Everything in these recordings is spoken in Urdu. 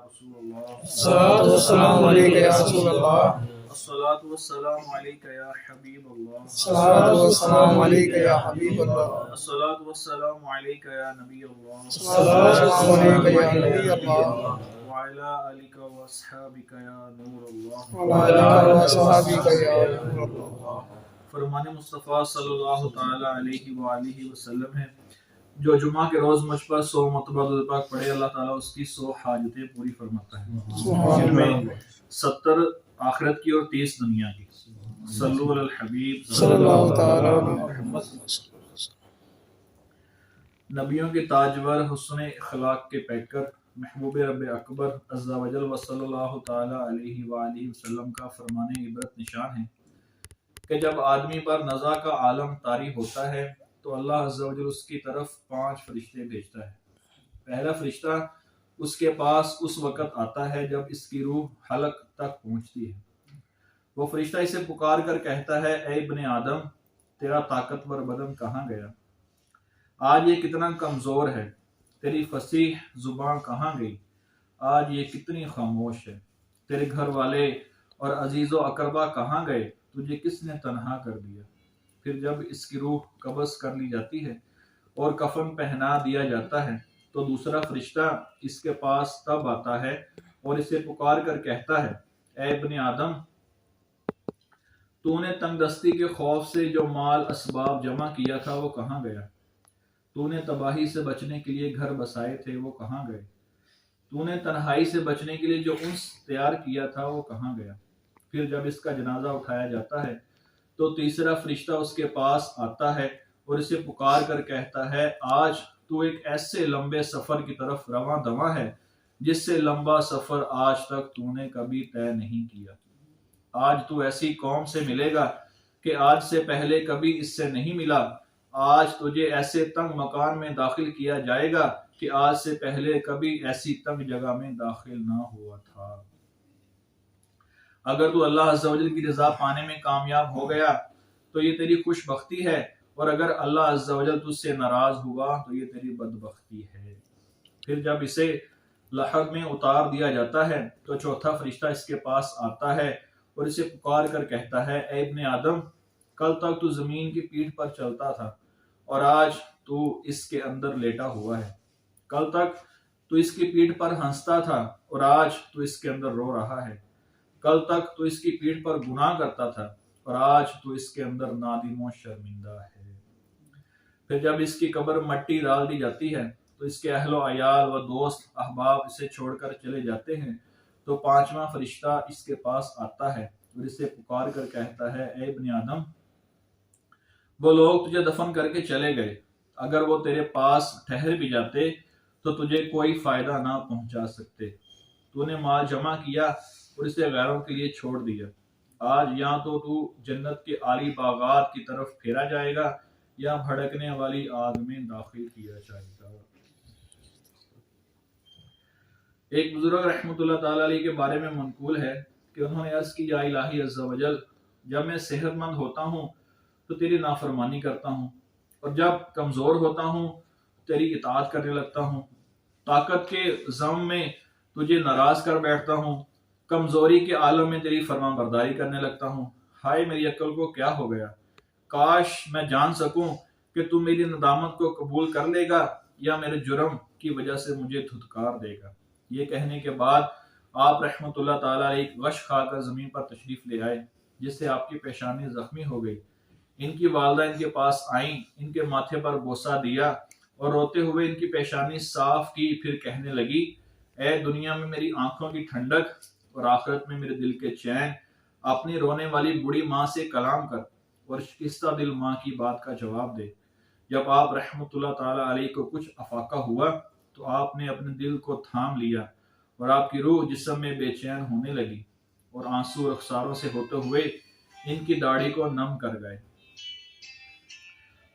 رسول اللہ، الصلاۃ والسلام علیک یا رسول اللہ، الصلاۃ والسلام علیک یا حبیب اللہ، الصلاۃ والسلام علیک یا حبیب اللہ، الصلاۃ والسلام علیک یا نبی اللہ، الصلاۃ والسلام علیک یا نبی اللہ، وعلی آلک واصحابک یا نور اللہ، وعلی آلہ وصحبہ یا نور اللہ۔ فرمان مصطفیٰ صلی اللہ تعالی علیہ وآلہ وسلم ہے، جو جمعہ کے روز مجھ پر 100 مرتبہ درود پاک پڑھے اللہ تعالیٰ اس کی 100 حاجتیں پوری فرماتا ہے، جن میں 70 آخرت کی اور 30 دنیا کی۔ صلو علی الحبیب صلی اللہ تعالی علیہ وسلم۔ نبیوں کے تاجور، حسن اخلاق کے پیکر، محبوب رب اکبر عز و جل و صلی اللہ تعالی علیہ وآلہ وسلم کا فرمان عبرت نشان ہے کہ جب آدمی پر نزا کا عالم طاری ہوتا ہے تو اللہ عز و جل اس کی طرف 5 فرشتے بھیجتا ہے۔ پہلا فرشتہ اس کے پاس اس وقت آتا ہے جب اس کی روح حلق تک پہنچتی ہے۔ وہ فرشتہ اسے پکار کر کہتا ہے، اے ابن آدم، تیرا طاقتور بدن کہاں گیا؟ آج یہ کتنا کمزور ہے۔ تیری فصیح زبان کہاں گئی؟ آج یہ کتنی خاموش ہے۔ تیرے گھر والے اور عزیز و اقربا کہاں گئے؟ تجھے کس نے تنہا کر دیا؟ پھر جب اس کی روح قبض کر لی جاتی ہے اور کفن پہنا دیا جاتا ہے تو دوسرا فرشتہ اس کے پاس تب آتا ہے اور اسے پکار کر کہتا ہے، اے ابن آدم، تو نے تنگ دستی کے خوف سے جو مال اسباب جمع کیا تھا وہ کہاں گیا؟ تو نے تباہی سے بچنے کے لیے گھر بسائے تھے وہ کہاں گئے؟ تو نے تنہائی سے بچنے کے لیے جو انس تیار کیا تھا وہ کہاں گیا؟ پھر جب اس کا جنازہ اٹھایا جاتا ہے تو تیسرا فرشتہ اس کے پاس آتا ہے اور اسے پکار کر کہتا ہے، آج تو ایک ایسے لمبے سفر کی طرف رواں دواں ہے جس سے لمبا سفر آج تک تو نے کبھی طے نہیں کیا۔ آج تو ایسی قوم سے ملے گا کہ آج سے پہلے کبھی اس سے نہیں ملا۔ آج تجھے ایسے تنگ مکان میں داخل کیا جائے گا کہ آج سے پہلے کبھی ایسی تنگ جگہ میں داخل نہ ہوا تھا۔ اگر تو اللہ عز و جل کی رضا پانے میں کامیاب ہو گیا تو یہ تیری خوش بختی ہے، اور اگر اللہ عز و جل تجھ سے ناراض ہوا تو یہ تیری بدبختی ہے۔ پھر جب اسے لحد میں اتار دیا جاتا ہے تو چوتھا فرشتہ اس کے پاس آتا ہے اور اسے پکار کر کہتا ہے، اے ابن آدم، کل تک تو زمین کی پیٹھ پر چلتا تھا اور آج تو اس کے اندر لیٹا ہوا ہے۔ کل تک تو اس کی پیٹھ پر ہنستا تھا اور آج تو اس کے اندر رو رہا ہے۔ کل تک تو اس کی پیٹھ پر گناہ کرتا تھا اور آج تو اس کے اندر نادم و شرمندہ ہے۔ پھر جب اس کی قبر مٹی ڈال دی جاتی ہے تو اس کے اہل و عیال و دوست احباب اسے چھوڑ کر چلے جاتے ہیں تو پانچواں فرشتہ اس کے پاس آتا ہے اور اسے پکار کر کہتا ہے، اے ابن آدم، وہ لوگ تجھے دفن کر کے چلے گئے، اگر وہ تیرے پاس ٹھہر بھی جاتے تو تجھے کوئی فائدہ نہ پہنچا سکتے۔ تو نے مال جمع کیا اور اسے غیروں کے لیے چھوڑ دیا۔ آج یا تو جنت کے عالی باغات کی طرف پھیرا جائے گا یا بھڑکنے والی آگ میں داخل کیا جائے گا۔ ایک بزرگ رحمۃ اللہ تعالی علیہ کے بارے میں منقول ہے کہ انہوں نے عرض کی، یا الہی عز و جل، جب میں صحت مند ہوتا ہوں تو تیری نافرمانی کرتا ہوں، اور جب کمزور ہوتا ہوں تیری اطاعت کرنے لگتا ہوں، طاقت کے ضم میں تجھے ناراض کر بیٹھتا ہوں، کمزوری کے عالم میں تیری فرمان برداری کرنے لگتا ہوں۔ ہائے میری عقل کو کیا ہو گیا! کاش میں جان سکوں کہ تو میری ندامت کو قبول کر لے گا یا میرے جرم کی وجہ سے مجھے دھتکار دے گا۔ یہ کہنے کے بعد آپ رحمت اللہ تعالیٰ ایک غش کھا کر زمین پر تشریف لے آئے، جس سے آپ کی پیشانی زخمی ہو گئی۔ ان کی والدہ ان کے پاس آئیں، ان کے ماتھے پر بوسہ دیا اور روتے ہوئے ان کی پیشانی صاف کی، پھر کہنے لگی، اے دنیا میں میری آنکھوں کی ٹھنڈک اور آخرت میں میرے دل کے چین، اپنی رونے والی بوڑھی ماں سے کلام کر اور شکستہ دل ماں کی بات کا جواب دے۔ جب آپ رحمت اللہ تعالیٰ علیہ کو کچھ افاقہ ہوا تو آپ نے اپنے دل کو تھام لیا اور آپ کی روح جسم میں بے چین ہونے لگی اور آنسو رخساروں سے ہوتے ہوئے ان کی داڑھی کو نم کر گئے۔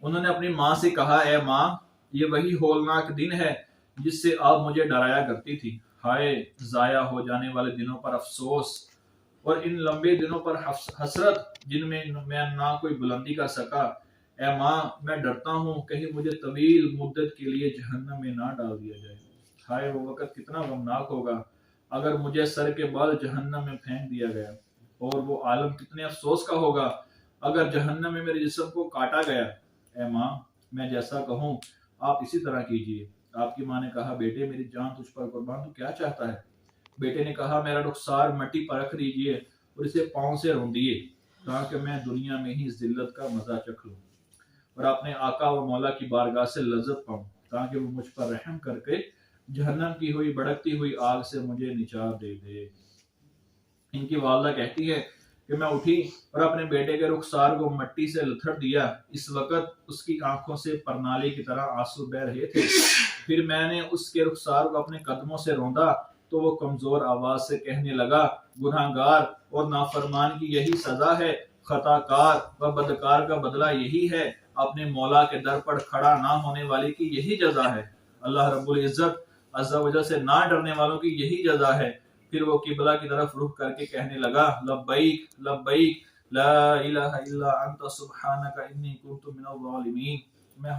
انہوں نے اپنی ماں سے کہا، اے ماں، یہ وہی ہولناک دن ہے جس سے آپ مجھے ڈرایا کرتی تھی۔ ہائے ضائع ہو جانے والے دنوں پر افسوس اور ان لمبے دنوں پر حسرت جن میں میں نہ کوئی بلندی کر سکا۔ اے ماں، میں ڈرتا ہوں کہیں مجھے طویل مدت کے لیے جہنم میں نہ ڈال دیا جائے۔ ہائے وہ وقت کتنا غمناک ہوگا اگر مجھے سر کے بال جہنم میں پھینک دیا گیا، اور وہ عالم کتنے افسوس کا ہوگا اگر جہنم میں میرے جسم کو کاٹا گیا۔ اے ماں، میں جیسا کہوں آپ اسی طرح کیجیے۔ آپ کی ماں نے کہا بیٹے میری جان تجھ پر قربان، تو کیا چاہتا ہے؟ بیٹے نے کہا میرا رخسار مٹی پر رکھ دیجیے اور اسے پاؤں سے روندیے تاکہ میں دنیا میں ہی ذلت کا مزہ چکھ لوں اور اپنے آقا و مولا کی بارگاہ سے لذت پاؤں، تاکہ وہ مجھ پر رحم کر کے جہنم کی ہوئی بھڑکتی ہوئی آگ سے مجھے نجات دے دے۔ ان کی والدہ کہتی ہے کہ میں اٹھی اور اپنے بیٹے کے رخسار کو مٹی سے لتھڑ دیا۔ اس وقت اس کی آنکھوں سے پرنالے کی طرح آنسو بہ رہے تھے۔ پھر میں نے اس کے رخسار کو اپنے قدموں سے روندا تو وہ کمزور آواز سے کہنے لگا، گناہگار اور نافرمان کی یہی سزا ہے، خطا کار و بدکار کا بدلہ یہی ہے، اپنے مولا کے در پر کھڑا نہ ہونے والے کی یہی جزا ہے، اللہ رب العزت عز و جل سے نہ ڈرنے والوں کی یہی جزا ہے۔ پھر وہ قبلہ کی طرف رخ کر کے کہنے لگا، لبیک لبیک لا الہ الا انت سبحانک انی کنت من الظالمین، میں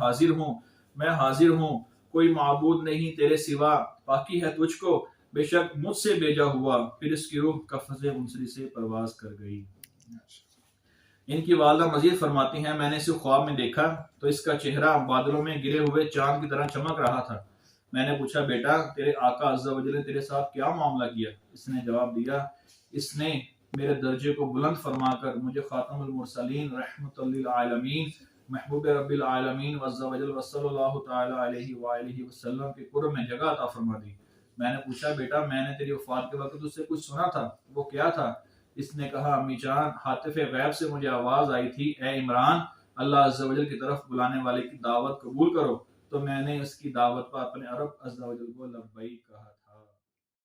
حاضر ہوں، کوئی معبود نہیں تیرے سوا، پاکی ہے تجھ کو، بے شک مجھ سے بھیجا ہوا۔ پھر اس کی روح قفس منصری سے پرواز کر گئی۔ ان کی والدہ مزید فرماتی ہیں، میں نے اسے خواب میں دیکھا تو اس کا چہرہ بادلوں میں گرے ہوئے چاند کی طرح چمک رہا تھا۔ میں نے پوچھا بیٹا تیرے آقا عز و جل نے تیرے ساتھ کیا معاملہ کیا؟ اس نے جواب دیا، اس نے میرے درجے کو بلند فرما کر مجھے خاتم المرسلین رحمت للعالمین محبوب رب العالمین عز و جل صلی اللہ تعالی علیہ وآلہ وسلم کے قرب میں جگہ عطا فرما دی۔ میں نے پوچھا بیٹا میں نے تیری وفات کے وقت اس سے کچھ سنا تھا، وہ کیا تھا؟ اس نے کہا، امی جان حاطف غیب سے مجھے آواز آئی تھی، اے عمران اللہ عز و جل کی طرف بلانے والے کی دعوت قبول کرو، تو میں نے اس کی دعوت پر اپنے رب عز و جل کو لبیک کہا تھا۔